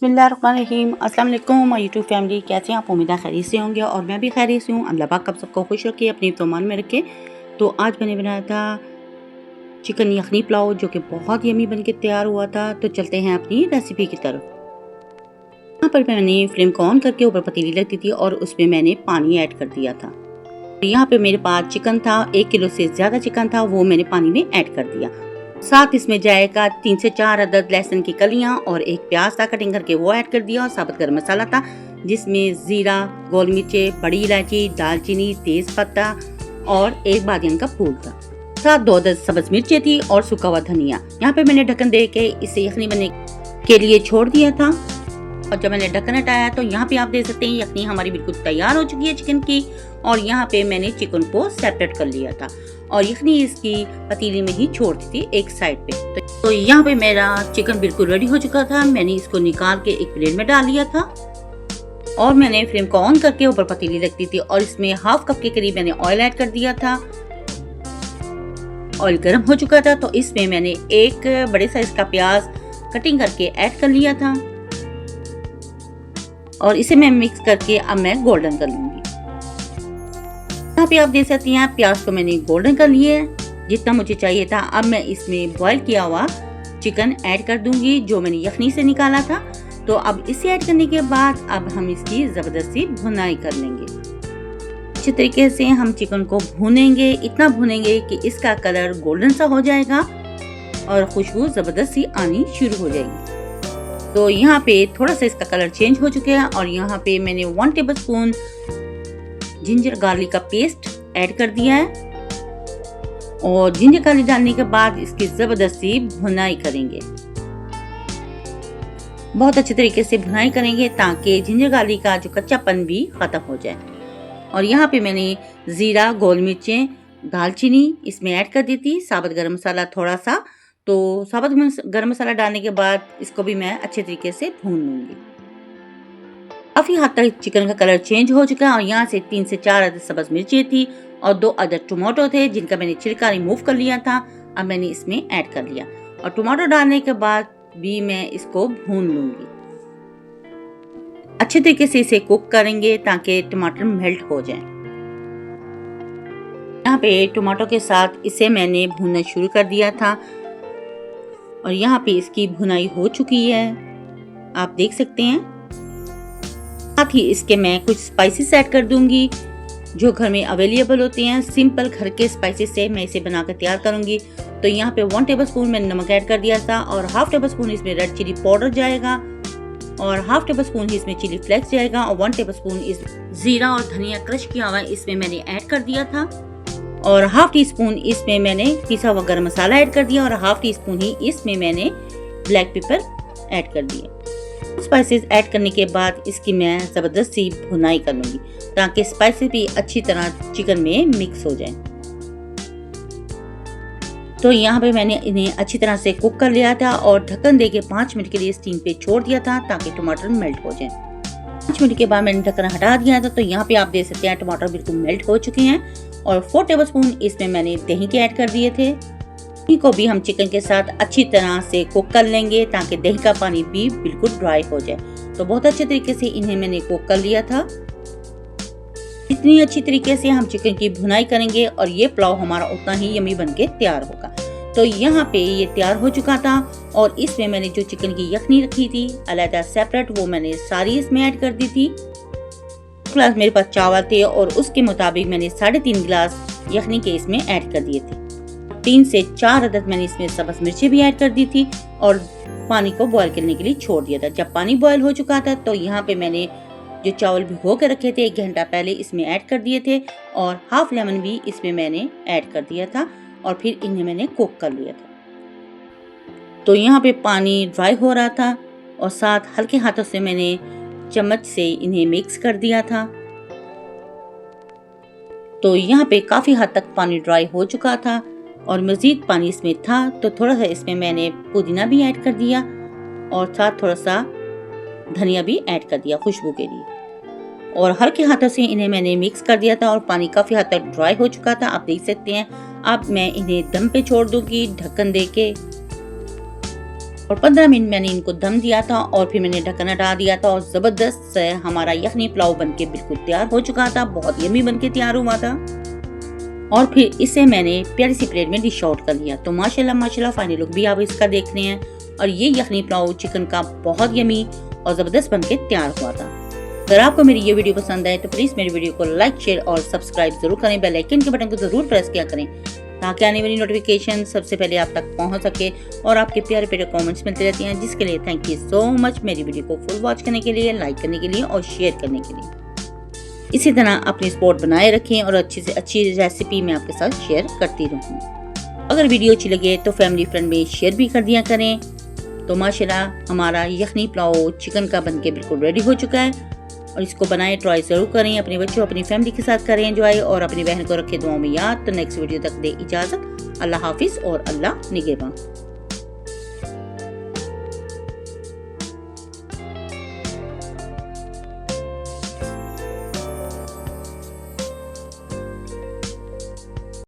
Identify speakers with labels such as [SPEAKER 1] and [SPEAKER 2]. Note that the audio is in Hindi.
[SPEAKER 1] बिस्मिल्लाहिर्रहमानिर्रहीम। अस्सलाम वालेकुम माय यूट्यूब फैमिली, कैसे हैं आप? उम्मीद है खैरियत से होंगे और मैं भी खैरियत से हूँ। अल्लाह पाक आप सबको खुश रखे, अपनी तमान में रखे। तो आज मैंने बनाया था चिकन यखनी पुलाव, जो कि बहुत यमी बन के तैयार हुआ था। तो चलते हैं अपनी रेसिपी की तरफ। यहाँ पर मैंने फ्लेम को ऑन करके ऊपर पतीली रख दी थी और उसमें मैंने पानी ऐड कर दिया था। यहाँ पे मेरे पास चिकन था, 1 किलो से ज़्यादा चिकन था, वो मैंने पानी में ऐड कर दिया। साथ इसमें जाएगा 3 से 4 अदद लहसुन की कलियां और एक प्याज था कटिंग करके, वो ऐड कर दिया। और साबुत गरम मसाला था, जिसमें ज़ीरा, गोल मिर्चे, बड़ी इलायची, दालचीनी, तेज पत्ता और एक बादियान का फूल था। साथ 2 अदद सब्ज मिर्चें थी और सूखा हुआ धनिया। यहाँ पे मैंने ढक्कन दे के इसे यखनी बनने के लिए छोड़ दिया था। और जब मैंने ढक्कन हटाया तो यहाँ पे आप देख सकते हैं यखनी हमारी बिल्कुल तैयार हो चुकी है चिकन की। और यहाँ पे मैंने चिकन को सेपरेट कर लिया था और यखनी इसकी पतीली में ही छोड़ दी थी एक साइड पे। तो यहाँ पे मेरा चिकन बिल्कुल रेडी हो चुका था। मैंने इसको निकाल के एक प्लेट में डाल लिया था और मैंने फ्लेम को ऑन करके ऊपर पतीली रख दी थी और इसमें हाफ कप के करीब मैंने ऑयल ऐड कर दिया था। ऑयल गर्म हो चुका था तो इसमें मैंने एक बड़े साइज का प्याज कटिंग करके ऐड कर लिया था और इसे मैं मिक्स करके अब मैं गोल्डन कर लूंगी। यहाँ पे आप देख सकती हैं प्याज को मैंने गोल्डन कर लिया है जितना मुझे चाहिए था। अब मैं इसमें बॉईल किया हुआ चिकन ऐड कर दूंगी जो मैंने यखनी से निकाला था। तो अब इसे ऐड करने के बाद अब हम इसकी जबरदस्ती भुनाई कर लेंगे। अच्छे तरीके से हम चिकन को भूनेंगे, इतना भूनेंगे कि इसका कलर गोल्डन सा हो जाएगा और खुशबू जबरदस्त सी आनी शुरू हो जाएगी। तो यहाँ पे थोड़ा सा इसका कलर चेंज हो चुका है और यहाँ पे मैंने 1 टेबलस्पून जिंजर गार्लिक का पेस्ट ऐड कर दिया है और जिंजर गार्लिक डालने के बाद इसकी जबरदस्ती भुनाई करेंगे। बहुत अच्छे तरीके से भुनाई करेंगे ताकि जिंजर गार्लिक का जो कच्चापन भी खत्म हो जाए। और यहाँ पे मैंने जीरा, गोल मिर्चें, दालचीनी इसमें ऐड कर दी थी, साबुत गरम मसाला थोड़ा सा। तो साबुत गरम मसाला डालने के बाद इसको भी मैं अच्छे तरीके से भून लूंगी। काफी हद तक चिकन का कलर चेंज हो चुका है और यहाँ से 3 से 4 अदद सब्ज मिर्ची थी और 2 अदद टमाटो थे जिनका मैंने छिलका रिमूव कर लिया था। अब मैंने इसमें ऐड कर लिया और टमाटो डालने के बाद भी मैं इसको भून लूंगी। अच्छे तरीके से इसे कुक करेंगे ताकि टमाटर मेल्ट हो जाए। यहाँ पे टमाटो के साथ इसे मैंने भूनना शुरू कर दिया था और यहाँ पे इसकी भुनाई हो चुकी है, आप देख सकते हैं। साथ ही इसके मैं कुछ स्पाइसेस ऐड कर दूंगी जो घर में अवेलेबल होते हैं। सिंपल घर के स्पाइसेस से मैं इसे बनाकर तैयार करूंगी। तो यहाँ पे 1 टेबलस्पून मैंने नमक ऐड कर दिया था और हाफ टेबलस्पून इसमें रेड चिली पाउडर जाएगा और हाफ टेबलस्पून ही इसमें चिली फ्लेक्स जाएगा और 1 टेबलस्पून इस जीरा और धनिया क्रश किया हुआ इसमें मैंने ऐड कर दिया था और हाफ टी स्पून इसमें मैंने पिसा हुआ गरम मसाला ऐड कर दिया और हाफ टी स्पून ही इसमें मैंने ब्लैक पेपर ऐड कर दिया। स्पाइसेस ऐड करने के बाद इसकी मैं जबरदस्ती भुनाई कर लूंगी ताकि स्पाइसेस भी अच्छी तरह चिकन में मिक्स हो जाए। तो यहाँ पे मैंने इन्हें अच्छी तरह से कुक कर लिया था और ढक्कन दे के 5 मिनट के लिए स्टीम पे छोड़ दिया था ताकि टमाटर मेल्ट हो जाए। 5 मिनट के बाद मैंने ढक्कन हटा दिया था। तो यहाँ पे आप देख सकते हैं टमाटर बिल्कुल मेल्ट हो चुके हैं और 4 टेबलस्पून इसमें मैंने दही के ऐड कर दिए थे। दही को भी हम चिकन के साथ अच्छी तरह से कुक कर लेंगे ताकि दही का पानी भी बिल्कुल ड्राई हो जाए। तो बहुत अच्छे तरीके से इन्हें मैंने कुक कर लिया था। इतनी अच्छी तरीके से हम चिकन की भुनाई करेंगे और ये पुलाव हमारा उतना ही यमी बन के तैयार होगा। तो यहाँ पे ये तैयार हो चुका था और इसमें मैंने जो चिकन की यखनी रखी थी अलग सेपरेट, वो मैंने सारी इसमें ऐड कर दी थी। गिलास मेरे पास चावल थे और उसके मुताबिक मैंने 3.5 गिलास यखनी के इसमें ऐड कर दिए थे। 3 से 4 अदद मैंने इसमें सब्ज मिर्ची भी ऐड कर दी थी और पानी को बॉईल करने के लिए छोड़ दिया था। जब पानी बॉईल हो चुका था तो यहाँ पे मैंने जो चावल भिगो के रखे थे 1 घंटा पहले इसमें ऐड कर दिए थे और हाफ लेमन भी इसमें मैंने ऐड कर दिया था और फिर इन्हें मैंने कुक कर लिया था। तो यहाँ पे पानी ड्राई हो रहा था और साथ हल्के हाथों से मैंने चम्मच से इन्हें मिक्स कर दिया था। तो यहाँ पे काफी हद तक पानी ड्राई हो चुका था और मजीद पानी इसमें था तो थोड़ा सा इसमें मैंने पुदीना भी ऐड कर दिया और साथ थोड़ा सा धनिया भी ऐड कर दिया खुशबू के लिए और हल्के हाथों से इन्हें मैंने मिक्स कर दिया था और पानी काफी हद तक ड्राई हो चुका था, आप देख सकते हैं। अब मैं इन्हें दम पे छोड़ दूंगी ढक्कन दे के और 15 मिनट मैंने इनको दम दिया था और फिर मैंने ढक्कन हटा दिया था और जबरदस्त से हमारा यखनी पुलाव बनके बिल्कुल तैयार हो चुका था। बहुत यम्मी बनके तैयार हुआ था और फिर इसे मैंने प्यारी सी प्लेट में डिश आउट कर लिया। तो माशाल्लाह फाइनल लुक भी आप इसका देख रहे हैं और ये यखनी पुलाव चिकन का बहुत यम्मी और जबरदस्त बनके तैयार हुआ था। अगर आपको मेरी ये वीडियो पसंद आए तो प्लीज मेरी वीडियो को लाइक, शेयर और सब्सक्राइब जरूर करें। बेल आइकन के बटन को जरूर प्रेस किया करें ताकि आने वाली नोटिफिकेशन सबसे पहले आप तक पहुंच सके और आपके प्यारे प्यारे कमेंट्स मिलते रहते हैं, जिसके लिए थैंक यू सो मच। मेरी वीडियो को फुल वॉच करने के लिए, लाइक करने के लिए और शेयर करने के लिए। इसी तरह अपनी सपोर्ट बनाए रखें और अच्छी से अच्छी रेसिपी मैं आपके साथ शेयर करती रहूँ। अगर वीडियो अच्छी लगे तो फैमिली फ्रेंड में शेयर भी कर दिया करें। तो माशाल्लाह हमारा यखनी पुलाव चिकन का बनके बिल्कुल रेडी हो चुका है और इसको बनाएं, ट्राई जरूर करें। अपने बच्चों अपनी फैमिली के साथ करें एंजॉय और अपनी बहन को रखें दुआओं में याद। तो नेक्स्ट वीडियो तक दे इजाजत। अल्लाह हाफिज और अल्लाह निगहबान।